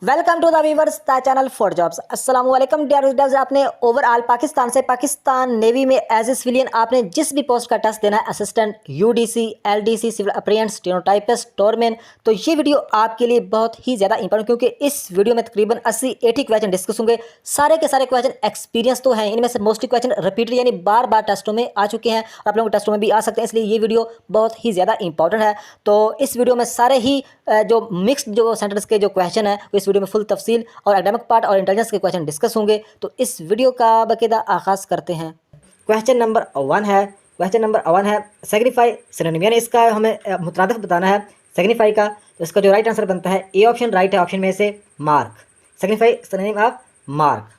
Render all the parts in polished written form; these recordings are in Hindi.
Welcome to the viewers the channel for jobs. अस्सलाम वालेकुम डियर रीडर्स। आपने ओवरऑल पाकिस्तान से पाकिस्तान नेवी में एज ए सिविलियन आपने जिस भी पोस्ट का टेस्ट देना है, assistant, UDC, LDC, civil apprentice, stenotypist, टोरमैन, तो ये वीडियो आपके लिए बहुत ही ज़्यादा इंपॉर्टेंट, क्योंकि इस वीडियो में तकरीबन 80-80 क्वेश्चन डिस्कस होंगे। सारे के सारे क्वेश्चन एक्सपीरियंस तो हैं, इनमें से मोस्टली क्वेश्चन रिपीटेड यानी बार बार टेस्टों में आ चुके हैं और आप लोगों के टेस्टों में भी आ सकते हैं, इसलिए ये वीडियो बहुत ही ज़्यादा इंपॉर्टेंट है। तो इस वीडियो में सारे ही जो मिक्स्ड जो सेंटेंस के जो क्वेश्चन है वो इस वीडियो में फुल तफसील और एकेडमिक पार्ट और इंटेलिजेंस के क्वेश्चन डिस्कस होंगे। तो इस वीडियो का बाकायदा आगाज़ करते हैं। क्वेश्चन नंबर 1 है सेग्रीफाई सिनोनिम, यानी इसका हमें मुतरादिफ बताना है सेग्रीफाई का। तो इसका जो राइट आंसर बनता है ए ऑप्शन राइट है, ऑप्शन में से मार्क, सेग्रीफाई synonym of mark.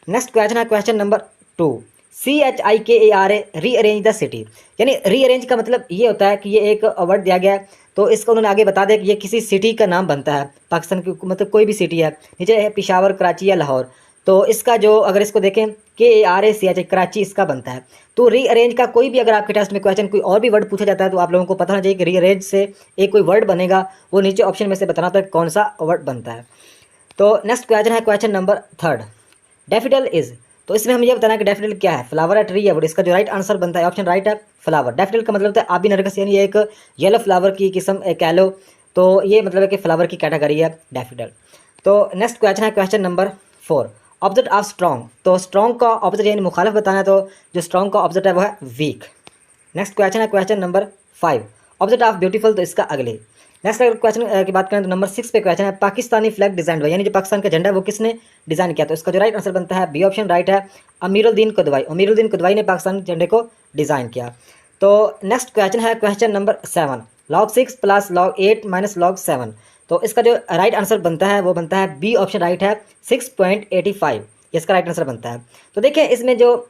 Next question है question number 2, CHIKARA rearrange the city, यानी रीअरेंज का मतलब ये होता है कि ये एक वर्ड दिया गया है तो इसको उन्होंने आगे बता दिया कि ये किसी सिटी का नाम बनता है, पाकिस्तान की मतलब कोई भी सिटी है, नीचे है पेशावर, कराची या लाहौर। तो इसका जो अगर इसको देखें KARACH कराची इसका बनता है। तो रीअरेंज का कोई भी अगर आपके टेस्ट में क्वेश्चन कोई और भी वर्ड पूछा जाता है तो आप लोगों को पता होना चाहिए कि रीअरेंज से एक कोई वर्ड बनेगा, वो नीचे ऑप्शन में से बताना होता है कौन सा वर्ड बनता है। तो नेक्स्ट क्वेश्चन है क्वेश्चन नंबर 3, डैफोडिल इज, तो इसमें हम ये बताना है कि डैफोडिल क्या है, फ्लावर है, ट्री है, वुड। इसका जो राइट आंसर बनता है ऑप्शन राइट है फ्लावर। डैफोडिल का मतलब होता है आबी नरगिस, यानी एक येलो फ्लावर की किस्म कह लो, तो ये मतलब है कि फ्लावर की कैटेगरी है डैफोडिल। तो नेक्स्ट क्वेश्चन है question number 4, opposite of strong, तो स्ट्रॉन्ग का ऑपोजिट यानी मुखालिफ बताना है, तो जो स्ट्रॉन्ग का ऑपोजिट है वो है वीक। नेक्स्ट क्वेश्चन है question number 5, opposite of beautiful, तो इसका अगले। नेक्स्ट अगर क्वेश्चन की बात करें तो नंबर 6 पे क्वेश्चन है पाकिस्तानी फ्लैग डिजाइन हुआ, यानी जो पाकिस्तान का झंडा है वो किसने डिज़ाइन किया, तो इसका जो राइट आंसर बनता है बी ऑप्शन राइट है अमीरुद्दीन कुदवाई। अमीरुद्दीन कुदवाई ने पाकिस्तानी झंडे को डिज़ाइन किया। तो नेक्स्ट क्वेश्चन है question number 7, log 6 plus log 8 minus log 7, तो इसका जो राइट आंसर बनता है वो बनता है बी ऑप्शन राइट है 6.85, इसका राइट आंसर बनता है। तो देखिए इसमें जो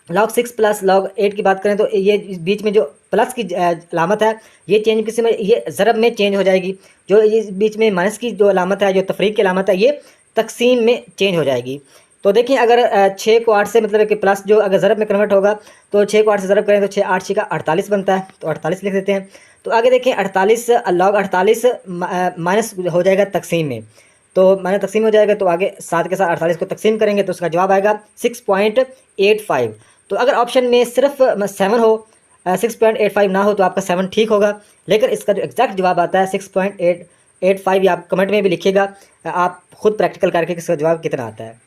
log 6 प्लस log 8 की बात करें तो ये बीच में जो प्लस की अलामत है ये चेंज किसी में, ये ज़रब में चेंज हो जाएगी। जो ये बीच में माइनस की जो अलामत है, जो तफरीक की अलामत है, ये तकसीम में चेंज हो जाएगी। तो देखिए अगर 6 को 8 से मतलब है कि प्लस जो अगर ज़रब में कन्वर्ट होगा तो 6 को 8 से ज़रब करें तो 6 8 6 का 48 बनता है, तो 48 लिख देते हैं। तो आगे देखें 48 log 48 माइनस हो जाएगा तकसीम में, तो माइनस तकसीम हो जाएगा, तो आगे 7 के साथ 48 को तकसीम करेंगे तो उसका जवाब आएगा 6.85। तो अगर ऑप्शन में सिर्फ 7 हो, 6.85 ना हो तो आपका 7 ठीक होगा, लेकिन इसका जो एग्जैक्ट जवाब आता है 6.85, या आप कमेंट में भी लिखिएगा, आप खुद प्रैक्टिकल करके इसका जवाब कितना आता है।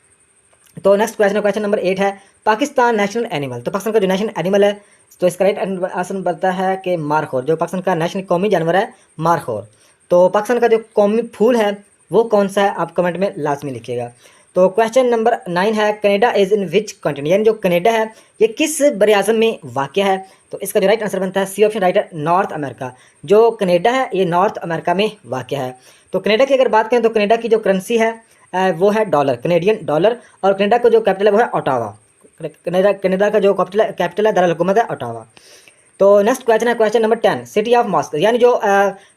तो नेक्स्ट क्वेश्चन है क्वेश्चन नंबर 8 है पाकिस्तान नेशनल एनिमल, तो पाकिस्तान का जो नेशनल एनिमल है तो इसका राइट आंसर बनता है कि मारखोर, जो पाकिस्तान का नेशनल कौमी जानवर है मारखोर। तो पाकिस्तान का जो कौमी फूल है वो कौन सा है, आप कमेंट में लाजमी लिखिएगा। तो क्वेश्चन नंबर 9 है Canada is in which country, यानी जो कनाडा है ये किस बरे आज़म में वाक़या है, तो इसका जो राइट आंसर बनता है सी ऑप्शन राइट है नॉर्थ अमेरिका। जो कनाडा है ये नॉर्थ अमेरिका में वाक़या है। तो कनाडा की अगर बात करें तो कनाडा की जो करेंसी है वो है डॉलर, कनेडियन डॉलर, और कनाडा का जो कैपिटल है वो है ओटावा। कनाडा का जो कैपिटल है दारुल हुकूमत है ओटावा। तो नेक्स्ट क्वेश्चन है question number 10, city of mosque, यानी जो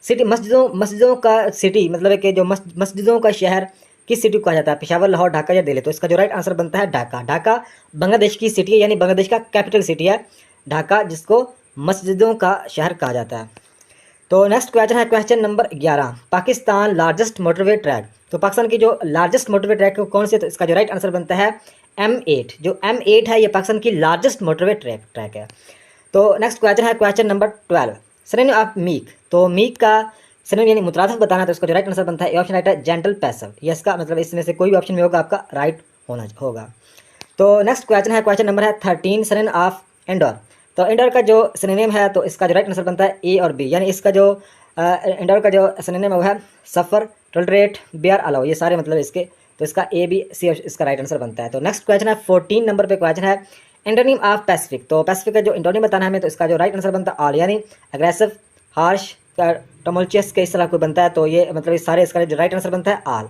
सिटी मस्जिदों का सिटी मतलब है कि जो मस्जिदों का शहर किस सिटी को कहा जाता है, पेशावर, लाहौर, ढाका या दिल्ली, तो इसका जो राइट आंसर बनता है ढाका। ढाका बांग्लादेश की सिटी है, यानी बांग्लादेश का कैपिटल सिटी है ढाका, जिसको मस्जिदों का शहर कहा जाता है। तो नेक्स्ट क्वेश्चन है question number 11, Pakistan largest motorway track, तो पाकिस्तान की जो लार्जेस्ट मोटरवे ट्रैक कौन से, तो इसका जो राइट आंसर बनता है M8। जो M8 है ये पाकिस्तान की लार्जेस्ट मोटरवे ट्रैक है। तो नेक्स्ट क्वेश्चन है question number 12, synonym of meek, तो मीक का सिनोनिम यानी मुतरादिफ बताना है, तो इसका जो राइट आंसर बनता है ए ऑप्शन राइट है जेंटल पैसिव, ये इसका मतलब इसमें से कोई भी ऑप्शन में होगा आपका राइट होगा। तो नेक्स्ट क्वेश्चन है क्वेश्चन नंबर है 13, सिनोनिम ऑफ इंडोर, तो इंडोर का जो सिनोनिम है तो इसका जो राइट आंसर बनता है ए और बी, यानी इसका जो इंडोर का जो सिनोनिम है वो है सफ़र, टॉलरेट, बेयर, अलाउ, ये सारे मतलब इसके, तो इसका ए बी सी इसका राइट आंसर बनता है। तो नेक्स्ट क्वेश्चन है 14 नंबर पे क्वेश्चन है एंटोनिम ऑफ पैसिफिक, तो पैसिफिक का जो एंटोनिम बताना है हमें, तो इसका जो राइट आंसर बनता है ऑल, यानी एग्रेसिव, हार्श, टमोल्चियस के इस तरह कोई बनता है, तो ये मतलब इस सारे इसका जो राइट आंसर बनता है ऑल।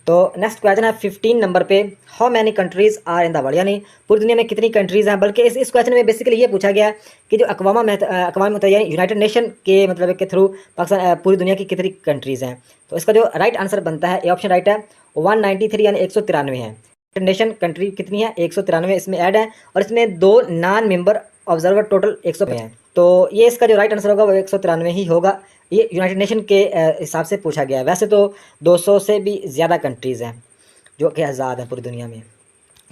तो नेक्स्ट क्वेश्चन है 15 नंबर पे, how many countries are in the world, यानी पूरी दुनिया में कितनी कंट्रीज़ हैं, बल्कि इस क्वेश्चन में बेसिकली ये पूछा गया है कि जो अक़वाम मुत्तहिदा यानी यूनाइटेड नेशन के मतलब के थ्रू पाकिस्तान पूरी दुनिया की कितनी कंट्रीज़ हैं, तो इसका जो राइट आंसर बनता है ए ऑप्शन राइट है 193, यानी 193 है। नेशन कंट्री कितनी है 193 इसमें ऐड है, और इसमें 2 नॉन मेंबर ऑब्जर्वर टोटल 100 हैं, तो ये इसका जो राइट आंसर होगा वो 193 ही होगा, ये यूनाइटेड नेशन के हिसाब से पूछा गया है। वैसे तो 200 से भी ज़्यादा कंट्रीज़ हैं जो कि आज़ाद हैं पूरी दुनिया में।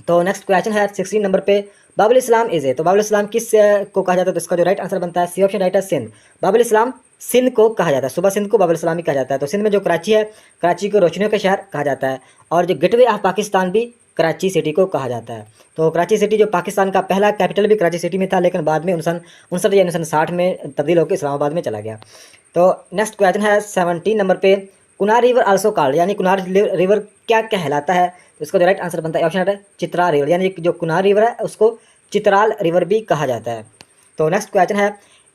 तो नेक्स्ट क्वेश्चन है 16 नंबर पे, बाबुल इस्लाम इज़ ए, तो बाबुल इस्लाम किस को कहा जाता है? तो इसका जो राइट आंसर बनता है सी ऑप्शन राइट है सिंध। बाबुल इस्लाम सिंध को कहा जाता है, सुबह सिंध को बाबुल इस्लाम ही कहा जाता है। तो सिंध में जो कराची है, कराची को रोशनियों का शहर कहा जाता है। और जो गेटवे ऑफ पाकिस्तान भी कराची सिटी को कहा जाता है। तो कराची सिटी जो पाकिस्तान का पहला कैपिटल भी कराची सिटी में था, लेकिन बाद में 1959 या 1960 में तब्दील होकर इस्लामाबाद में चला गया। तो नेक्स्ट क्वेश्चन है 17 नंबर पे, कुनार रिवर आल्सो कॉल्ड, यानी कुनार रिवर क्या कहलाता है? तो इसका जो राइट आंसर बनता है ऑप्शन है चित्रा रिवर, यानी जो कुनार रिवर है उसको चित्राल रिवर भी कहा जाता है। तो नेक्स्ट क्वेश्चन है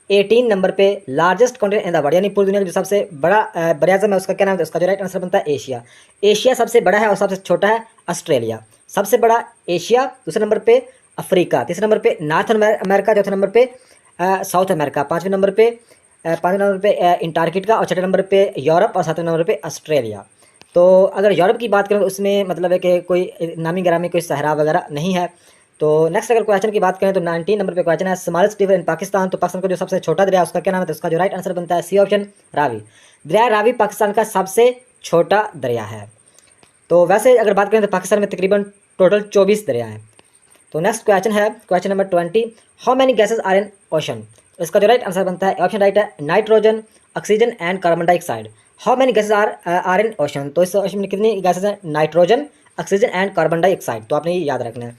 18 नंबर पे, largest continent in the world, यानी पूरी दुनिया का जो सबसे बड़ा बराज़म है उसका क्या नाम है? तो उसका जो राइट आंसर बनता है एशिया। एशिया सबसे बड़ा है और सबसे छोटा है ऑस्ट्रेलिया। सबसे बड़ा एशिया, दूसरे नंबर पे अफ्रीका, तीसरे नंबर पे नॉर्थ अमेरिका, चौथे नंबर पे साउथ अमेरिका, पाँचवें नंबर पे अंटार्कटिका, और छठे नंबर पे यूरोप, और सातवें नंबर पे ऑस्ट्रेलिया। तो अगर यूरोप की बात करें तो उसमें मतलब है कि कोई नामी गिरामी कोई सहरा वगैरह नहीं है। तो नेक्स्ट अगर क्वेश्चन की बात करें तो 19 नंबर पे क्वेश्चन है, स्मॉलेस्ट रिवर इन पाकिस्तान, तो पाकिस्तान का जो सबसे छोटा दरिया उसका क्या नाम है? तो उसका जो राइट आंसर बनता है सी ऑप्शन रावी। दरिया रावी पाकिस्तान का सबसे छोटा दरिया है। तो वैसे अगर बात करें तो पाकिस्तान में तकरीबन टोटल 24 दरिया हैं। तो नेक्स्ट क्वेश्चन है question number 20, how many gases are in ocean? इसका जो राइट आंसर बनता है ऑप्शन राइट है nitrogen, oxygen and carbon dioxide. How many gases are in ocean, तो इस ओशन में कितनी गैसेज हैं? Nitrogen, oxygen and carbon dioxide. तो आपने ये याद रखना है।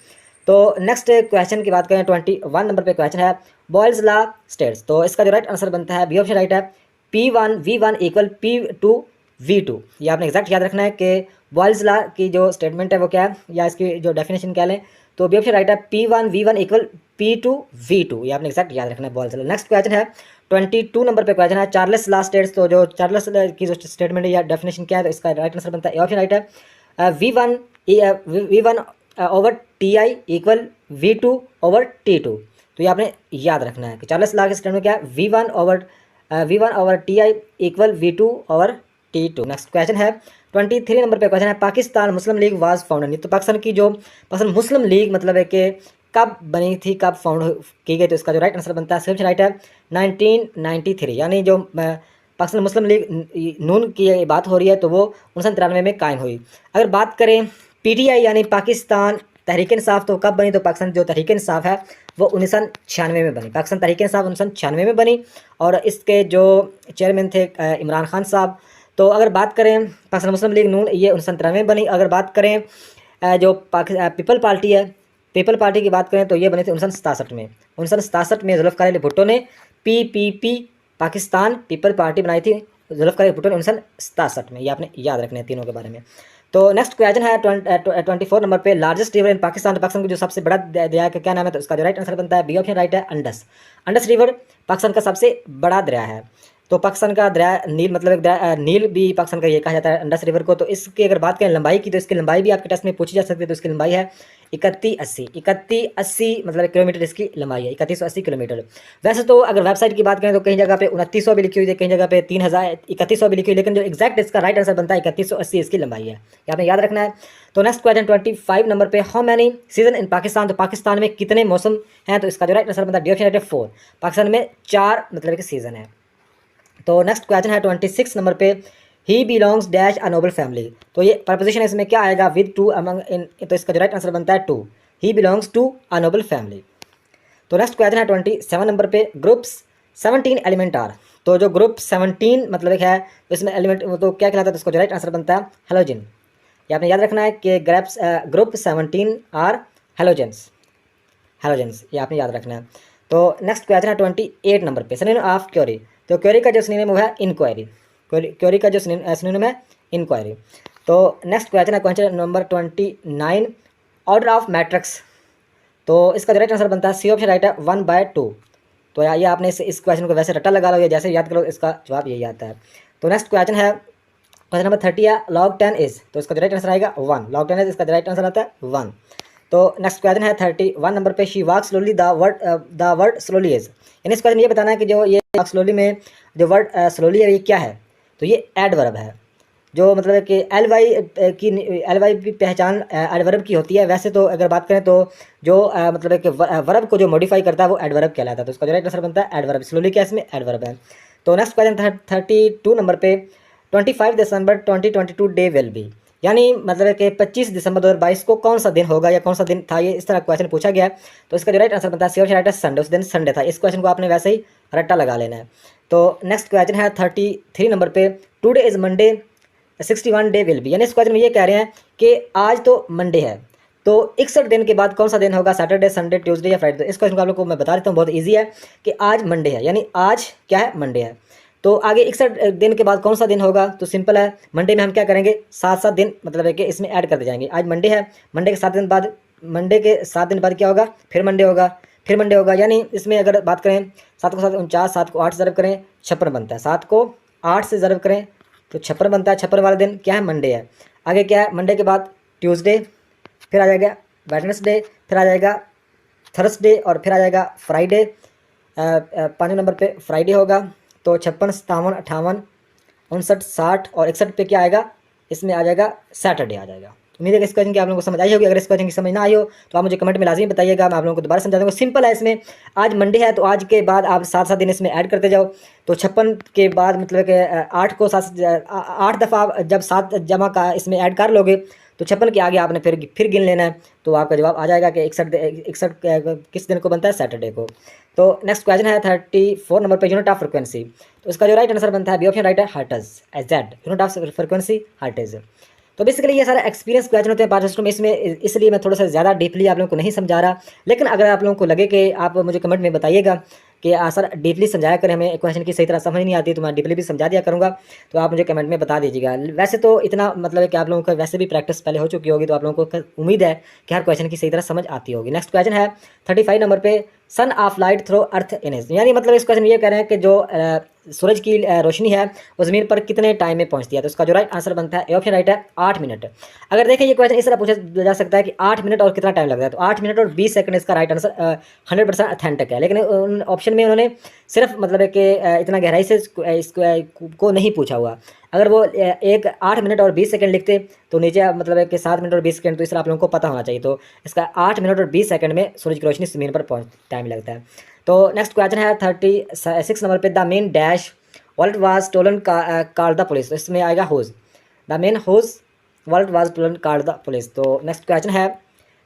तो नेक्स्ट क्वेश्चन की बात करें 21 नंबर पे क्वेश्चन है, बॉयल्स लॉ स्टेट्स, तो इसका जो राइट आंसर बनता है बी ऑप्शन राइट है P1V1 इक्वल P2V2। ये आपने एग्जैक्ट याद रखना है कि बॉयल्स लॉ की जो स्टेटमेंट है वो क्या है, या इसकी जो डेफिनेशन क्या लें, तो बी ऑप्शन राइट है P1V1 इक्वल P2V2। ये आपने एग्जैक्ट याद रखना है बॉयल्स लॉ। नेक्स्ट क्वेश्चन है 22 नंबर पे क्वेश्चन है, चार्ल्स लॉ स्टेट्स, तो जो चार्ल्स की जो स्टेटमेंट है या डेफिनेशन क्या है, तो इसका राइट आंसर बनता है ऑप्शन राइट है V1 over Ti equal V2 over T2। तो ये आपने याद रखना है कि चार्ल्स लॉ के स्टेटमेंट क्या है, V1 over Ti equal V2 over T2। Next question है 23 नंबर पे क्वेश्चन है, पाकिस्तान मुस्लिम लीग वाज फाउंडेड, तो पाकिस्तान मुस्लिम लीग मतलब है कि कब बनी थी, कब फाउंड की गई? तो इसका जो राइट आंसर बनता है ऑप्शन राइट है 1993, यानी जो पाकिस्तान मुस्लिम लीग नून की बात हो रही है तो वो 1993 में कायम हुई। अगर बात करें PTI यानी पाकिस्तान तहरीक इंसाफ, तो कब बनी? तो पाकिस्तान जो तहरीक इंसाफ है वो 1996 में बनी। पाकिस्तान तहरीक इंसाफ 1996 में बनी और इसके जो चेयरमैन थे इमरान खान साहब। तो अगर बात करें पाकिस्तान मुस्लिम लीग नून, ये 1993 में बनी। अगर बात करें जो पीपल पार्टी है, पीपल पार्टी की बात करें तो ये बनी थी 1967 में। 1967 में जुल्फ़िकार अली भुट्टो ने PPP पाकिस्तान पीपल पार्टी बनाई थी, जुल्फ़िकार अली भुट्टो ने 1967 में। ये आपने याद रखना है तीनों के बारे में। तो नेक्स्ट क्वेश्चन है 24 नंबर पे, लार्जेस्ट रिवर इन पाकिस्तान, तो पाकिस्तान का जो सबसे बड़ा दरिया का क्या नाम है? तो इसका जो राइट आंसर बनता है बी ऑप्शन राइट है अंडस रिवर पाकिस्तान का सबसे बड़ा दरिया है। तो पाकिस्तान का दरिया नील, मतलब नील भी पाकिस्तान का ये कहा जाता है अंडस रिवर को। तो इसकी अगर बात करें लंबाई की, तो इसकी लंबाई भी आपके टेस्ट में पूछी जा सकती है। तो इसकी लंबाई है 3180 मतलब किलोमीटर इसकी लंबाई है, 3180 किलोमीटर। वैसे तो अगर वेबसाइट की बात करें तो कहीं जगह पे 2900 भी लिखी हुई है, कहीं जगह पे 3100 भी लिखी हुई, लेकिन जो एक्जैक्ट इसका राइट आंसर बनता है 3180 इसकी लंबाई है, ये आपने याद रखना है। तो नेक्स्ट क्वेश्चन 25 नंबर पे, how many season in Pakistan, तो पाकिस्तान में कितने मौसम हैं? तो इसका जो राइट आंसर बनता है डी ऑप्शन राइट है 4। पाकिस्तान में 4 मतलब कि सीजन है। तो नेक्स्ट क्वेश्चन है 26 नंबर पे, he belongs dash a noble family, तो ये प्रपोजिशन है, इसमें क्या आएगा? विद टू अमंग इन, तो इसका जो राइट आंसर बनता है 2, he belongs to a noble family. तो नेक्स्ट क्वेश्चन है 27 नंबर पे, ग्रुप्स 17 एलिमेंट आर, तो जो ग्रुप 17 मतलब एक है तो इसमें एलिमेंट तो क्या कहलाता है? तो इसका जो राइट आंसर बनता है हेलोजन। ये आपने याद रखना है कि ग्रुप 17 आर हेलोजेंस, ये आपने याद रखना है। तो नेक्स्ट क्वेश्चन है 28 नंबर पे, सिनोनिम ऑफ क्वेरी, तो क्वेरी का जो सिनोनिम है इंक्वायरी, क्वेरी का जो सिनोनिम है इंक्वायरी। तो नेक्स्ट क्वेश्चन है question number 29, order of matrix, तो इसका जो राइट आंसर बनता है सी ऑप्शन राइट है 1/2। तो ये आपने इस क्वेश्चन को वैसे रट्टा लगा लो या जैसे याद करो, इसका जवाब यही आता है। तो नेक्स्ट क्वेश्चन है क्वेश्चन नंबर 30 है, log 10 इज, तो इसका जो राइट आंसर आएगा 1, log 10 इज इसका जो राइट आंसर आता है 1। तो नेक्स्ट क्वेश्चन है 31 नंबर पे, she walk slowly, the word slowly is, यानी इस क्वेश्चन ये बताना है कि जो ये स्लोली में जो वर्ड स्लोली है ये क्या है? तो ये एडवर्ब है, जो मतलब है कि एल वाई की पहचान एडवर्ब की होती है। वैसे तो अगर बात करें तो जो मतलब है कि वर्ब को जो मॉडिफाई करता है वो एडवर्ब कहलाता है। तो उसका जो राइट आंसर बनता है एडवर्ब, स्लोली क्या इसमें एडवर्ब है। तो नेक्स्ट क्वेश्चन 32 नंबर पे 25 दिसंबर 2022 डे विल बी, यानी मतलब है कि 25 दिसंबर 2022 को कौन सा दिन होगा या कौन सा दिन था, ये इस तरह क्वेश्चन पूछा गया है। तो इसका जो राइट आंसर बनता है सी ऑप्शन राइट है संडे, उस दिन संडे था। इस क्वेश्चन को आपने वैसे ही रट्टा लगा लेना है। तो नेक्स्ट क्वेश्चन है 33 नंबर पे today is Monday 61 day will be, यानी इस क्वेश्चन में ये कह रहे हैं कि आज तो मंडे है, तो 61 दिन के बाद कौन सा दिन होगा, सैटरडे संडे ट्यूसडे या फ्राइडे। तो इस क्वेश्चन को आप लोग को मैं बता देता हूँ, बहुत ईजी है कि आज मंडे है, यानी आज क्या है, मंडे है। तो आगे 61 दिन के बाद कौन सा दिन होगा, तो सिंपल है, मंडे में हम क्या करेंगे, 7 दिन मतलब है कि इसमें ऐड करते जाएंगे। आज मंडे है, मंडे के 7 दिन बाद, मंडे के 7 दिन बाद क्या होगा, फिर मंडे होगा, फिर मंडे होगा, यानी इसमें अगर बात करें 7 को 7 49, 7 को 8 से ज़रब करें 56 बनता है, 7 को 8 से ज़रब करें तो 56 बनता है। 56 वाला दिन क्या है, मंडे है। आगे क्या है, मंडे के बाद ट्यूसडे, फिर आ जाएगा वेडनेसडे, फिर आ जाएगा थर्सडे और फिर आ जाएगा फ्राइडे। 5 नंबर पे फ्राइडे होगा। तो 56, 57, 58, 59, 60 और 61 पे क्या आएगा, इसमें आ जाएगा सैटरडे आ जाएगा। उम्मीद है कि इस क्वेश्चन की आप लोगों को समझ आई होगी। अगर इस क्वेश्चन की समझ ना आई हो तो आप मुझे कमेंट में लाजमी बताइएगा, मैं आप लोगों को दोबारा समझा दूँगा। सिंपल है, इसमें आज मंडे है तो आज के बाद आप 7 दिन इसमें ऐड करते जाओ। तो 56 के बाद मतलब कि 8 को 8 दफ़ा आप जब 7 जमा का इसमें ऐड कर लोगे तो 56 के आगे आपने फिर गिन लेना है, तो आपका जवाब आ जाएगा कि 61 किस दिन को बनता है, सैटरडे को। तो नेक्स्ट क्वेश्चन है 34 नंबर पे यूनिट ऑफ फ्रिक्वेंसी। तो इसका जो राइट आंसर बनता है बी ऑप्शन राइट है हर्ट्ज, एजेड, यूनिट ऑफ फ्रिक्वेंसी हर्ट्ज। तो बेसिकली ये सारे एक्सपीरियंस क्वेश्चन होते हैं पार्ट सिस्टम में, इसमें इसलिए मैं थोड़ा सा ज़्यादा डीपली आप लोगों को नहीं समझा रहा। लेकिन अगर आप लोगों को लगे कि आप मुझे कमेंट में बताइएगा कि सर डीपली समझाया करें, हमें क्वेश्चन की सही तरह समझ नहीं आती तो मैं डीपली भी समझा दिया करूँगा, तो आप मुझे कमेंट में बता दीजिएगा। वैसे तो इतना मतलब है कि आप लोगों को वैसे भी प्रैक्टिस पहले हो चुकी होगी, तो आप लोगों को उम्मीद है कि हर क्वेश्चन की सही तरह समझ आती होगी। नेक्स्ट क्वेश्चन है 35 नंबर पे sun of light through earth in is, यानी मतलब इस क्वेश्चन में ये कह रहे हैं कि जो सूरज की रोशनी है वो ज़मीन पर कितने टाइम में पहुंचती है। तो इसका जो राइट आंसर बनता है ए ऑप्शन राइट है 8 मिनट। अगर देखें ये क्वेश्चन इस तरह पूछा जा सकता है कि 8 मिनट और कितना टाइम लगता है, तो 8 मिनट और 20 सेकंड इसका राइट आंसर 100% अथेंटिक है। लेकिन उन ऑप्शन में उन्होंने सिर्फ मतलब है कि इतना गहराई से इसको नहीं पूछा हुआ। अगर वो एक 8 मिनट और 20 सेकंड लिखते तो नीचे मतलब है कि 7 मिनट और 20 सेकंड, तो इस तरह आप लोगों को पता होना चाहिए। तो इसका 8 मिनट और 20 सेकंड में सूरज की रोशनी ज़मीन पर पहुँच टाइम लगता है। तो नेक्स्ट क्वेश्चन है 36 नंबर पे the man dash wallet was stolen called the police. तो इसमें आएगा whose, the man whose wallet was stolen called the police. तो नेक्स्ट क्वेश्चन है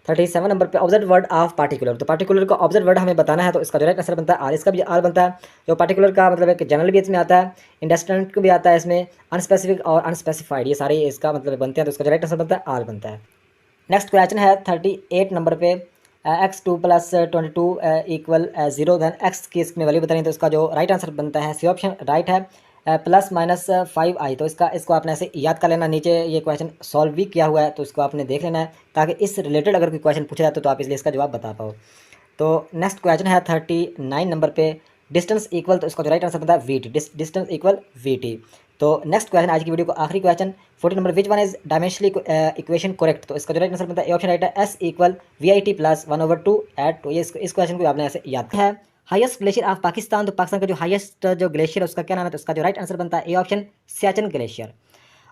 37 नंबर पे ऑब्जर्व वर्ड ऑफ पार्टिकुलर। तो पार्टिकुलर का ऑब्जर्व वर्ड हमें बताना है, तो इसका जो राइट आंसर बनता है आर, इसका भी आर बनता है। जो पार्टिकुलर का मतलब है कि जनरल भी इसमें आता है, इंडस्ट्रेंट को भी आता है, इसमें अनस्पेसिफिक और अनस्पेसिफाइड ये सारे इसका मतलब बनते हैं, तो इसका जो राइट आंसर बनता है आर बनता है। नेक्स्ट क्वेश्चन है 38 नंबर पे x2 + 22 = 0, दैन x की इसमें वैल्यू बतानी है। तो इसका जो राइट आंसर बनता है सी ऑप्शन राइट है +-5i। तो इसको आपने ऐसे याद कर लेना, नीचे ये क्वेश्चन सॉल्व भी किया हुआ है तो इसको आपने देख लेना है ताकि इस रिलेटेड अगर कोई क्वेश्चन पूछा जाए तो आप इसलिए इसका जवाब बता पाओ। तो नेक्स्ट क्वेश्चन है 39 नंबर पे डिस्टेंस इक्वल। तो इसका जो राइट आंसर बनता है वीटी, डिस्टेंस इक्वल वीटी। तो नेक्स्ट क्वेश्चन आज की वीडियो का आखिरी question 40 number which one is dimensionally equation correct. तो इसका जो राइट आंसर बनता है ए ऑप्शन राइट है S = VIT + 1/2 @ 2। ये इस क्वेश्चन को आपने ऐसे याद है। Highest glacier of Pakistan. तो पाकिस्तान का जो हाईएस्ट जो ग्लेशियर है उसका क्या नाम है, तो इसका जो राइट आंसर बनता है ए ऑप्शन सियाचिन ग्लेशियर।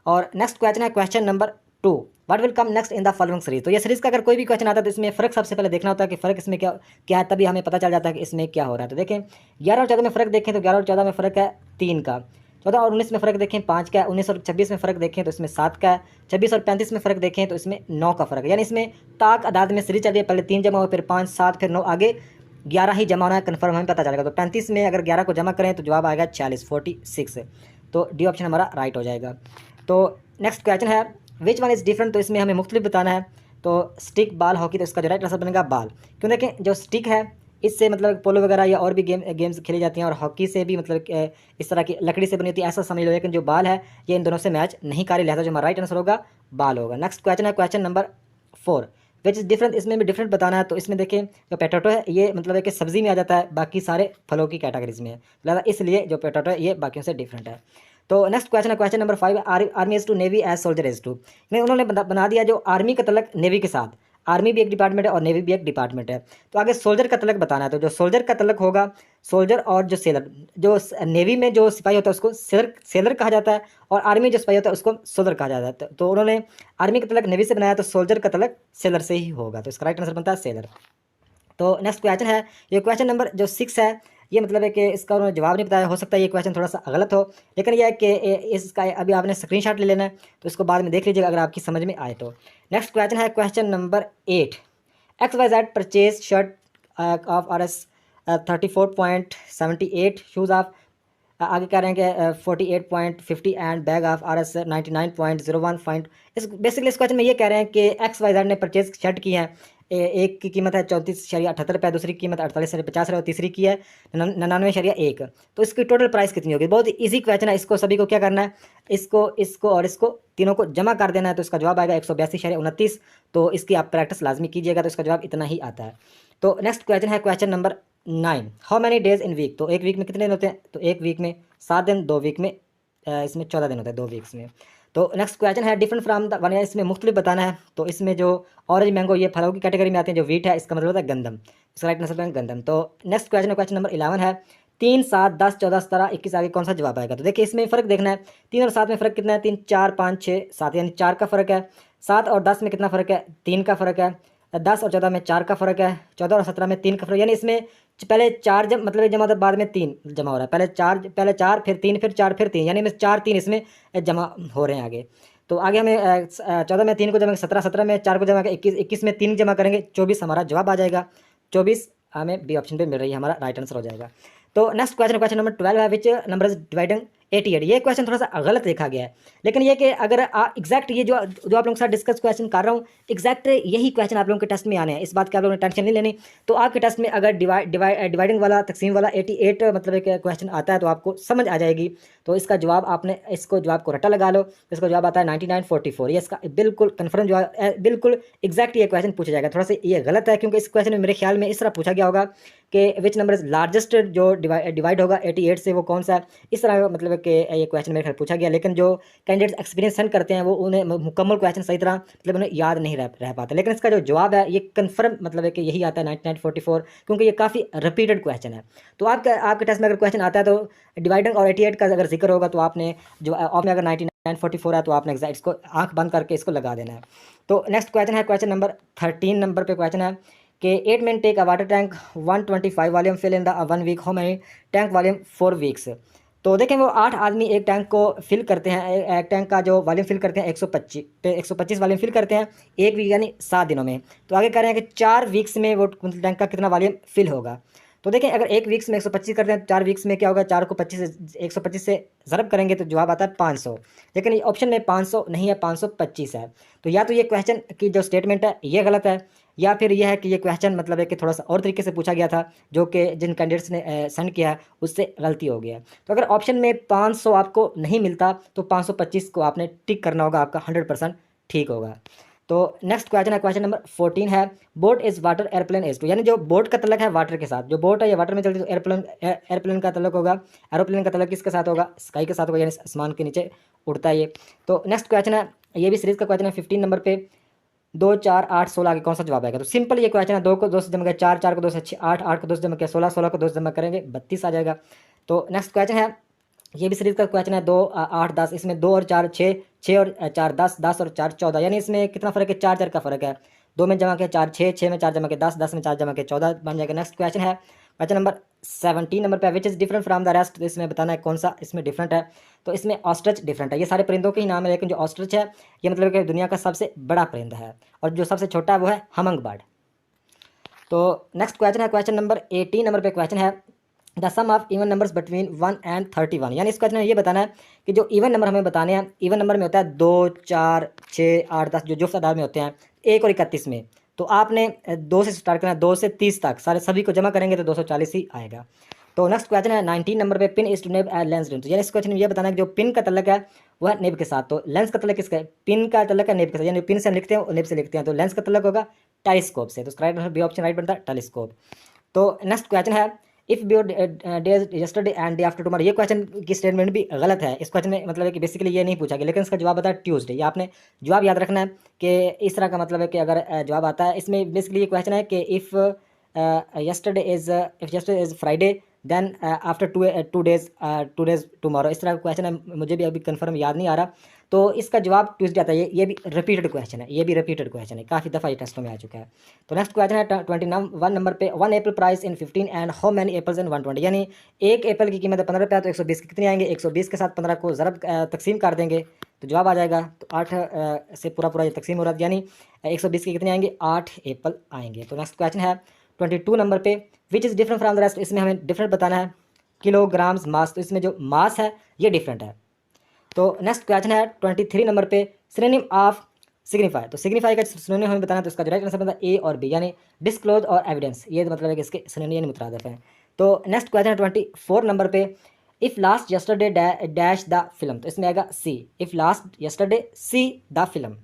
और नेक्स्ट क्वेश्चन है question number 2 what will come next in the following series. तो ये सीरीज का अगर कोई भी क्वेश्चन आता है तो इसमें फ़र्क सबसे पहले देखना होता है कि फ़र्क इसमें क्या है, तभी हमें पता चल जाता है कि इसमें क्या हो रहा है। तो देखें 11 और 14 में फ़र्क देखें तो 11 और 14 में फ़र्क है 3 का, 14 और 19 में फ़र्क देखें 5 का, 19 और 26 में फ़र्क देखें तो इसमें 7 का, 26 और 35 में फ़र्क देखें तो इसमें 9 का फ़र्क है। यानी इसमें ताक अदाद में सीरीज चल रही है, पहले 3 जमा हो, फिर 5, 7, फिर 9, आगे 11 ही जमा होना है, कन्फर्म हमें पता चलेगा। तो 35 में अगर 11 को जमा करें तो जवाब आएगा 46। तो डी ऑप्शन हमारा राइट हो जाएगा। तो नेक्स्ट क्वेश्चन है विच वन इज़ डिफरेंट। तो इसमें हमें मुख्तलिफ बताना है। तो स्टिक, बाल, हॉकी। तो इसका जो राइट आंसर बनेगा बाल। क्यों, देखें जो स्टिक है इससे मतलब पोलो वगैरह या और भी गेम्स खेली जाती हैं, और हॉकी से भी मतलब इस तरह की लकड़ी से बनी होती है, ऐसा समझ लो। लेकिन जो बाल है ये इन दोनों से मैच नहीं कर रही, लिहाजा जो हमारा राइट आंसर होगा बाल होगा। नेक्स्ट क्वेश्चन है question number 4 which is different. इसमें भी डिफरेंट बताना है। तो इसमें देखें जो पोटैटो है ये मतलब है कि सब्ज़ी में आ जाता है, बाकी सारे फलों की कैटेगरीज में है, लिहाजा इसलिए जो पोटैटो है ये बाकियों से डिफरेंट है। तो नेक्स्ट क्वेश्चन है question number 5 army is to navy as soldier is to. उन्होंने बना दिया जो आर्मी का तलक नेवी के साथ, आर्मी भी एक डिपार्टमेंट है और नेवी भी एक डिपार्टमेंट है। तो आगे सोल्जर का तलक बताना है। तो जो सोल्जर का तलक होगा, सोल्जर और जो सेलर, जो नेवी में जो सिपाही होता है उसको सेलर कहा जाता है, और आर्मी में जो सिपाही होता है उसको सोल्जर कहा जाता है। तो उन्होंने आर्मी का तलक नेवी से बनाया, तो सोल्जर का तलक सेलर से ही होगा। तो इसका राइट आंसर बनता है सेलर। तो नेक्स्ट क्वेश्चन है ये क्वेश्चन नंबर जो 6 है ये मतलब है कि इसका उन्होंने जवाब नहीं बताया। हो सकता है ये क्वेश्चन थोड़ा सा गलत हो, लेकिन यह है कि इसका अभी आपने स्क्रीनशॉट ले लेना है, तो इसको बाद में देख लीजिएगा अगर आपकी समझ में आए तो। नेक्स्ट क्वेश्चन है question number 8। XYZ purchase shirt of RS 34.78, shoes of आगे कह रहे हैं कि 48.50 and bag of RS 99.01 find. इस बेसिकली इस क्वेश्चन में ये कह रहे हैं कि XYZ ने परचेज शर्ट की है, एक की कीमत है 34.78 रुपये, दूसरी की कीमत 48.50 और तीसरी की है 99.1। तो इसकी टोटल प्राइस कितनी होगी? बहुत ईजी क्वेश्चन है। इसको सभी को क्या करना है, इसको और इसको तीनों को जमा कर देना है, तो इसका जवाब आएगा 182.29। तो इसकी आप प्रैक्टिस लाजमी कीजिएगा, तो इसका जवाब इतना ही आता है। तो नेक्स्ट क्वेश्चन है question number 9। How many days in week? तो एक वीक में कितने दिन होते हैं? तो एक वीक में 7 दिन, 2 वीक में इसमें 14 दिन होते हैं 2 वीक्स में। तो नेक्स्ट क्वेश्चन है डिफरेंट फ्राम द वन, इसमें मुख्तलिफ बताना है। तो इसमें जो ऑरेंज मैंगो ये फलों की कैटेगरी में आते हैं, जो वीट है इसका मतलब होता है गंदम। इसका राइट आंसर है गंदम। तो नेक्स्ट क्वेश्चन है क्वेश्चन नंबर 11 है 3, 7, 10, 14, 17, 21 आगे कौन सा जवाब आएगा? तो देखिए इसमें फ़र्क देखना है। 3 और 7 में फ़र्क कितना है? 3, 4, 5, 6, 7 यानी 4 का फ़र्क है। 7 और 10 में कितना फ़र्क है? 3 का फ़र्क है। 10 और 14 में 4 का फ़र्क है। 14 और 17 में 3 का फ़र्क, यानी इसमें पहले 4 मतलब जमा होता है, बाद में 3 जमा हो रहा है। पहले 4 फिर 3 फिर 4 फिर 3, यानी इसमें 4 3 इसमें जमा हो रहे हैं आगे। तो आगे हमें 14 में 3 को जमा, 17, 17 में 4 को जमा, 21, 21 में 3 जमा करेंगे, 24 हमारा जवाब आ जाएगा। 24 हमें बी ऑप्शन पे मिल रही है, हमारा राइट आंसर हो जाएगा। तो नेक्स्ट क्वेश्चन नंबर 12 है विच नंबर इज डिवाइडिंग 88। ये क्वेश्चन थोड़ा सा गलत देखा गया है, लेकिन ये कि अगर एग्जैक्ट ये जो आप लोगों के साथ डिस्कस क्वेश्चन कर रहा हूँ, एग्जैक्ट यही क्वेश्चन आप लोगों के टेस्ट में आने हैं। इस बात की आप लोगों ने टेंशन नहीं लेनी। तो आपके टेस्ट में अगर डिवाइडिंग वाला, तकसीम वाला 88 मतलब एक क्वेश्चन आता है, तो आपको समझ आ जाएगी। तो इसका जवाब आपने इसको जवाब को रट्टा लगा लो, तो इसका जवाब आता है 99.44। ये इसका बिल्कुल कन्फर्म जवाब, बिल्कुल एग्जैक्ट ये क्वेश्चन पूछा जाएगा। थोड़ा सा ये गलत है, क्योंकि इस क्वेश्चन में मेरे ख्याल में इस तरह पूछा गया होगा कि विच नंबर इज लार्जेस्ट, जो डिवाइड होगा 88 से, वो कौन सा है। इस तरह मतलब कि ये क्वेश्चन मेरे ख्याल पूछा गया, लेकिन जो कैंडिडेट्स एक्सपीरियंस सेंड करते हैं वो उन्हें मुकम्मल क्वेश्चन सही तरह मतलब उन्हें याद नहीं रह पाता। लेकिन इसका जो जवाब है ये कन्फर्म मतलब है कि यही आता है 99.44, क्योंकि ये काफ़ी रिपीटेड क्वेश्चन है। तो आपके टेस्ट में अगर क्वेश्चन आता है तो डिवाइडिंग और 88 का अगर जिक्र होगा, तो आपने जो आपने अगर 99.44 है, तो आपने एग्जैक्ट इसको आंख बंद करके इसको लगा देना है। तो नेक्स्ट क्वेश्चन है क्वेश्चन नंबर 13 नंबर पे क्वेश्चन है कि 8 men take a water tank 125 volume fill in the 1 week, how many tank volume 4 weeks. तो देखें वो 8 आदमी एक टैंक को फिल करते हैं, एक टैंक का जो वॉल्यूम फिल करते हैं 125 वॉल्यूम फिल करते हैं एक वीक यानी 7 दिनों में। तो आगे कह रहे हैं कि 4 वीक्स में वो टैंक का कितना वॉल्यूम फिल होगा। तो देखें अगर एक वीक्स में 125 करते हैं, 4 वीक्स में क्या होगा, 4 को 125 से ज़रब करेंगे तो जवाब आता है 500। लेकिन ये ऑप्शन में 500 नहीं है, 525 है। तो या तो ये क्वेश्चन की जो स्टेटमेंट है ये गलत है, या फिर यह है कि ये क्वेश्चन मतलब है कि थोड़ा सा और तरीके से पूछा गया था, जो कि जिन कैंडिडेट्स ने सेंड किया है उससे गलती हो गया है। तो अगर ऑप्शन में 500 आपको नहीं मिलता, तो 525 को आपने टिक करना होगा, आपका 100% ठीक होगा। तो नेक्स्ट क्वेश्चन है क्वेश्चन नंबर 14 है boat is water airplane is to, यानी जो बोट का तलक है वाटर के साथ, जो बोट है ये वाटर में चलती है, तो एयरप्लेन का तलक होगा, एरोप्लेन का तलक किसके साथ होगा, स्काई के साथ होगा, यानी आसमान के नीचे उड़ता है ये। तो नेक्स्ट क्वेश्चन है, ये भी सीरीज का क्वेश्चन है 15 नंबर पे 2, 4, 8, 16 आगे कौन सा जवाब आएगा। तो सिंपल ये क्वेश्चन है, 2 को 2 से जमा किया 4, 4 को 2 से 8, 8 को 2 से जमा किया 16, 16 को 2 से जमा करेंगे 32 आ जाएगा। तो नेक्स्ट क्वेश्चन है, ये भी सीरीज का क्वेश्चन है 2, 8, 10, इसमें 2 और 4 6, 6 और 4 10, 10 और 4 14, यानी इसमें कितना फ़र्क है, 4 4 का फ़र्क है। 2 में जमा किया 4 6, 6 में 4 जमा किया 10, 10 में 4 जमा किया 14 बन जाएगा। नेक्स्ट क्वेश्चन है क्वेश्चन नंबर 17 नंबर पे which is different from the rest, तो इसमें बताना है कौन सा इसमें डिफरेंट है। तो इसमें ऑस्ट्रिच डिफरेंट है, ये सारे परिंदों के ही नाम है, लेकिन जो ऑस्ट्रिच है ये मतलब कि दुनिया का सबसे बड़ा परिंदा है, और जो सबसे छोटा है वो है हमंग बर्ड। तो नेक्स्ट क्वेश्चन है क्वेश्चन नंबर 18 नंबर पे क्वेश्चन है the sum of even numbers between 1 and 31, यानी इस क्वेश्चन में ये बताना है कि जो इवन नंबर हमें बताने हैं, इवन नंबर में होता है 2, 4, 6, 8, 10 जो जुफ्त आदाद में होते हैं, 1 और 31 में। तो आपने 2 से स्टार्ट करना है, 2 से 30 तक सारे सभी को जमा करेंगे तो 240 ही आएगा। तो नेक्स्ट क्वेश्चन है 19 नंबर पे पिन इज टू नेब एंड लेंस रिंग, यानी इस क्वेश्चन में ये बताना है कि जो पिन का तल्लक है वह नेब के साथ, तो लेंस का तल्लक किसका है, पिन का तल्लक है नेब के साथ, यानी पिन से हम लिखते हैं और नेब से लिखते हैं, तो लेंस का तल्लक होगा टेलीस्कोप से। तो right answer B option right बनता है टेलीस्कोप। तो नेक्स्ट क्वेश्चन है if your days yesterday and day after tomorrow, ये क्वेश्चन की स्टेटमेंट भी गलत है। इस क्वेश्चन में मतलब है कि बेसिकली ये नहीं पूछा गया, लेकिन इसका जवाब आता है ट्यूसडे। ये आपने जवाब याद रखना है कि इस तरह का मतलब है कि अगर जवाब आता है, इसमें बेसिकली ये क्वेश्चन है कि if yesterday is Friday then after 2 days tomorrow, इस तरह का क्वेश्चन है। मुझे भी अभी कंफर्म याद नहीं आ रहा, तो इसका जवाब ट्यूसडे आता है। ये भी रिपीटेड क्वेश्चन है, ये भी रिपीटेड क्वेश्चन है, काफ़ी दफ़ा ये टेस्टों में आ चुका है। तो नेक्स्ट क्वेश्चन है 21 नंबर पे, 1 Apple price in 15 and how many apples in 120, यानी एक एप्पल की कीमत है 15 रुपया, तो 120 कितने आएंगे, 120 के साथ 15 को ज़रब तकसीम कर देंगे तो जवाब आ जाएगा। तो 8 से पूरा ये तकसीम हो रहा है, यानी 120 के कितने आएंगे, 8 एप्पल आएंगे। तो नेक्स्ट क्वेश्चन है 22 नंबर पे, which is different from the rest, इसमें हमें डिफरेंट बताना है, किलोग्राम्स मास, तो इसमें जो मास है ये डिफरेंट है। तो नेक्स्ट क्वेश्चन है 23 नंबर पे, सिनोनिम ऑफ सिग्निफाई, तो सिग्निफाई का सिनोनिम हमें बताना है, तो इसका जो राइट आंसर बनता है ए और बी, यानी डिस्क्लोज और एविडेंस, ये मतलब है कि इसके सिनोनिम मुतरादिफ हैं। तो नेक्स्ट क्वेश्चन है 24 नंबर पे, if last yesterday dash the film, तो इसमें आएगा see, if last yesterday see the film.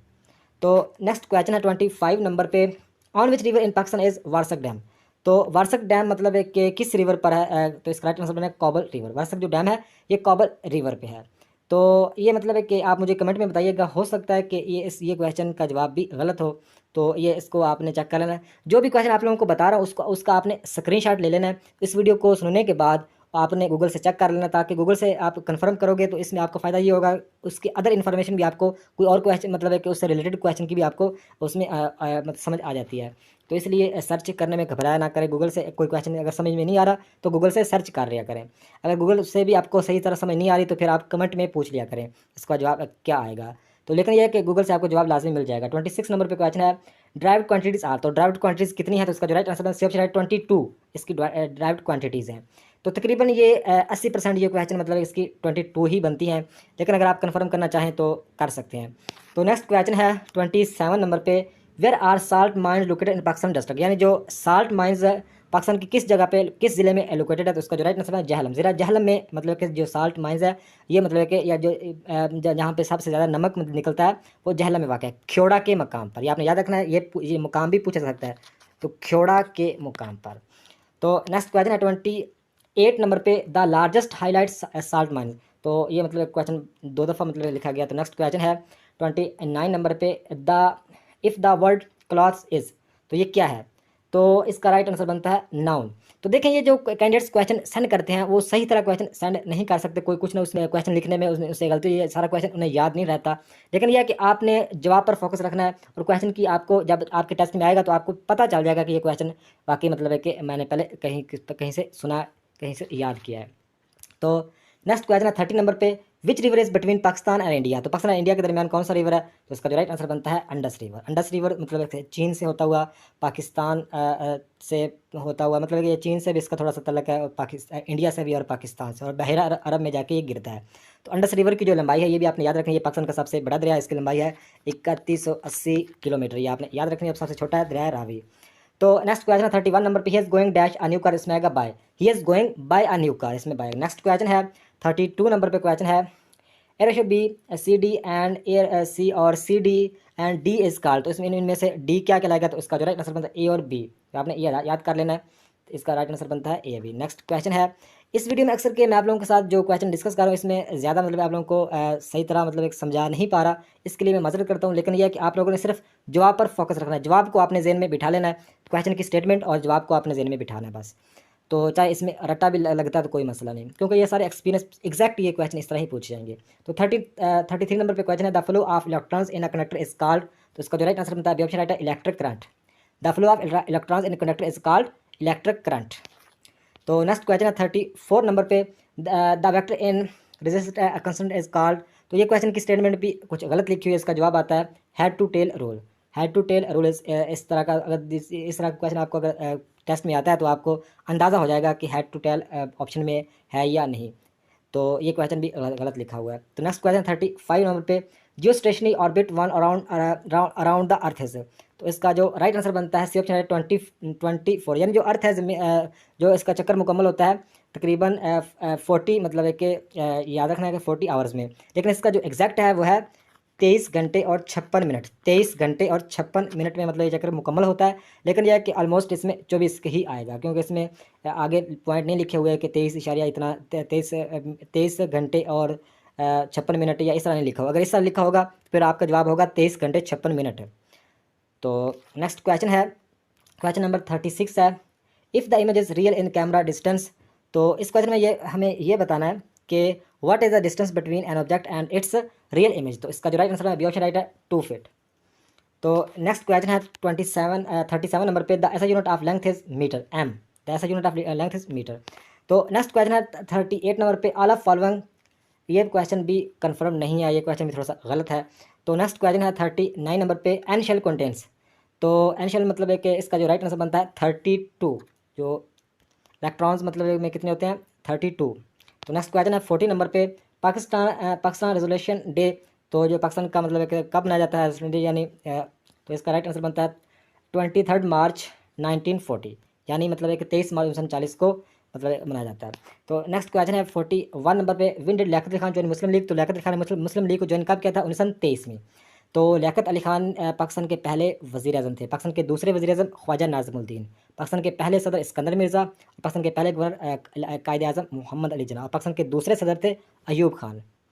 तो नेक्स्ट क्वेश्चन है 25 नंबर पे, on which river in Pakistan is Warsak dam, तो वारसक डैम मतलब है कि किस रिवर पर है, तो इसका राइट आंसर बना कोबल रिवर, वारसक जो डैम है ये कोबल रिवर पे है। तो ये मतलब है कि आप मुझे कमेंट में बताइएगा, हो सकता है कि ये क्वेश्चन का जवाब भी गलत हो, तो ये इसको आपने चेक कर लेना है। जो भी क्वेश्चन आप लोगों को बता रहा हूँ उसका आपने स्क्रीनशॉट ले लेना है, इस वीडियो को सुनने के बाद आपने गूगल से चेक कर लेना, ताकि गूगल से आप कंफर्म करोगे तो इसमें आपको फ़ायदा ये होगा, उसकी अदर इन्फॉर्मेशन भी आपको, कोई और क्वेश्चन मतलब है कि उससे रिलेटेड क्वेश्चन की भी आपको उसमें मतलब समझ आ जाती है। तो इसलिए सर्च करने में घबराया ना करें, गूगल से कोई क्वेश्चन अगर समझ में नहीं आ रहा तो गूगल से सर्च कर लिया करें, अगर गूगल से भी आपको सही तरह समझ नहीं आ रही तो फिर आप कमेंट में पूछ लिया करें इसका जवाब क्या आएगा। तो लेकिन यह है कि गूगल से आपको जवाब लाजमी मिल जाएगा। 26 नंबर पे क्वेश्चन है, ड्राइव्ड क्वांटिटीज़ आर, तो ड्राइव्ड क्वांटिटीज़ कितनी है, तो इसका जो राइट आंसर है ऑप्शन है 22 इसकी ड्राइव्ड क्वांटिटीज़ हैं। तो तकरीबन ये 80% ये क्वेश्चन मतलब इसकी 22 ही बनती हैं, लेकिन अगर आप कंफर्म करना चाहें तो कर सकते हैं। तो नेक्स्ट क्वेश्चन है 27 नंबर पे, where are salt mines located in Pakistan district, यानी जो साल्ट माइंस पाकिस्तान की किस जगह पे किस ज़िले में लोकेटेड है, तो उसका जो राइट आंसर है जहलम, ज़िला जहलम में मतलब कि जो साल्ट माइंस है ये मतलब कि या जो जहाँ पे सबसे ज़्यादा नमक निकलता है वो जहलम में वाक़ है, ख्योड़ा के मकाम पर, ये आपने याद रखना है, ये मुकाम भी पूछा जा सकता है, तो ख्योड़ा के मुकाम पर। तो नेक्स्ट क्वेश्चन है 28 नंबर पे, the largest highlight salt mine, तो ये मतलब क्वेश्चन 2 दफ़ा मतलब लिखा गया। तो नेक्स्ट क्वेश्चन है 29 नंबर पे, the if the word clothes is, तो ये क्या है, तो इसका राइट आंसर बनता है नाउन। तो देखें ये जो कैंडिडेट्स क्वेश्चन सेंड करते हैं वो सही तरह क्वेश्चन सेंड नहीं कर सकते, कोई कुछ ना उसमें क्वेश्चन लिखने में उससे गलती, ये सारा क्वेश्चन उन्हें याद नहीं रहता। लेकिन यह है कि आपने जवाब पर फोकस रखना है, और क्वेश्चन की आपको जब आपके टेस्ट में आएगा तो आपको पता चल जाएगा कि ये क्वेश्चन वाकई मतलब है कि मैंने पहले कहीं से सुना, कहीं से याद किया है। तो नेक्स्ट क्वेश्चन है 30 नंबर पे, which river is between Pakistan and India, तो पाकिस्तान और इंडिया के दरमियान कौन सा रिवर है, तो इसका जो राइट आंसर बनता है अंडस रिवर। अंडस रिवर मतलब चीन से होता हुआ पाकिस्तान से होता हुआ, मतलब कि ये चीन से भी इसका थोड़ा सा तल्लक है, और पाकिस्तान इंडिया से भी और पाकिस्तान से, और बहरा अरब में जाके ये गिरता है। तो अंडस रिवर की जो लंबाई है ये भी आपने याद रखनी है, पाकिस्तान का सबसे बड़ा दरिया है, इसकी लंबाई है 3180 किलोमीटर, ये आपने याद रखनी है। सबसे छोटा है दरिया रावी। तो नेक्स्ट क्वेश्चन है 31 नंबर पे, he is going dash a new car, इसमें आएगा buy, he is going buy a new car, इसमें बाय। नेक्स्ट क्वेश्चन है 32 नंबर पे क्वेश्चन है, air B C D and air C और C D and D is called, तो इसमें इनमें से डी क्या कहलाएगा, तो इसका जो राइट आंसर बनता है ए और बी, तो आपने ये याद कर लेना है, तो इसका राइट आंसर बनता है ए बी। नेक्स्ट क्वेश्चन है, इस वीडियो में अक्सर के मैं आप लोगों के साथ जो क्वेश्चन डिस्कस कर रहा हूँ इसमें ज़्यादा मतलब आप लोगों को सही तरह मतलब एक समझा नहीं पा रहा, इसके लिए मैं मदद करता हूँ, लेकिन यह है कि आप लोगों ने सिर्फ जवाब पर फोकस रखना है, जवाब को आपने जेहन में बिठा लेना है, क्वेश्चन की स्टेटमेंट और जवाब को आपने जेहन में बिठाना है बस। तो चाहे इसमें रट्टा भी लगता है तो कोई मसला नहीं, क्योंकि ये सारे एक्सपीरियंस एग्जैक्ट ये क्वेश्चन इस तरह ही पूछे जाएंगे। तो 33 नंबर पे क्वेश्चन है, the flow of electrons in a conductor is called, तो इसका जो राइट आंसर बनता है ऑप्शन राइट है electric current, the flow of electrons in conductor is called electric current. तो नेक्स्ट क्वेश्चन है 34 नंबर पे, the vector in resist constant is called, तो ये क्वेश्चन की स्टेटमेंट भी कुछ गलत लिखी हुई है, इसका जवाब आता है head to tail rule. Head to tail rule इस तरह का, अगर इस तरह का क्वेश्चन आपको अगर टेस्ट में आता है तो आपको अंदाज़ा हो जाएगा कि हेड टू टेल ऑप्शन में है या नहीं, तो ये क्वेश्चन भी गलत लिखा हुआ है। तो नेक्स्ट क्वेश्चन 35 नंबर पे, जियो stationery orbit one around the earth है, तो इसका जो राइट आंसर बनता है सी ऑप्शन है 24, यानी जो अर्थ है जो इसका चक्कर मुकम्मल होता है तकरीबन 40 मतलब है कि याद रखना है कि 40 आवर्स में, लेकिन इसका जो एग्जैक्ट है वो है 23 घंटे और 56 मिनट, 23 घंटे और 56 मिनट में मतलब ये चक्कर मुकम्मल होता है। लेकिन यह है कि ऑलमोस्ट इसमें 24 ही आएगा, क्योंकि इसमें आगे पॉइंट नहीं लिखे हुए कि 23 इशारिया इतना 23 घंटे और 56 मिनट, या इस तरह नहीं लिखा होगा, अगर इस तरह लिखा होगा फिर आपका जवाब होगा 23 घंटे 56 मिनट। तो नेक्स्ट क्वेश्चन है क्वेश्चन नंबर 36 है, if the image is real in camera distance, तो इस क्वेश्चन में हमें ये बताना है कि what is the distance between an object and it's real image. तो इसका जो राइट आंसर है बी ऑप्शन राइट है 2 फीट। तो नेक्स्ट क्वेश्चन है 37 नंबर पे, द ऐसा unit of length is metre, M, the ऐसा unit of length is metre. तो नेक्स्ट क्वेश्चन है 38 नंबर पे, ऑल ऑफ फॉलोइंग, ये क्वेश्चन भी कंफर्म नहीं है, ये क्वेश्चन भी थोड़ा सा गलत है। तो नेक्स्ट क्वेश्चन है 39 नंबर पे, एन शेल कंटेंट्स, तो एन शेल मतलब है कि इसका जो राइट आंसर बनता है 32, जो इलेक्ट्रॉन्स मतलब में कितने होते हैं 32। तो नेक्स्ट क्वेश्चन है 40 नंबर पे, पाकिस्तान रेजोल्यूशन डे, तो जो पाकिस्तान का मतलब है कि कब मनाया जाता है रेजोल्यूशन डे, यानी तो इसका राइट आंसर बनता है 23 मार्च 1940, यानी मतलब है कि 23 मार्च 1940 को मतलब मनाया जाता है। तो नेक्स्ट क्वेश्चन है 41 नंबर पे, when did Liaquat Ali Khan join Muslim League, तो लियाकत अली खान ने मुस्लिम लीग को ज्वाइन कब किया था 1923 में। तो लियाकत अली खान पाकिस्तान के पहले वज़ीर आज़म थे, पाकिस्तान के दूसरे वज़ीर आज़म ख्वाजा नाज़िमुद्दीन, पाकिस्तान के पहले सदर सिकंदर मिर्ज़ा, पाकिस्तान के पहले गवर्नर कायद आज़म मोहम्मद अली जिन्ना, और पाकिस्तान के दूसरे सदर थे अयूब खान।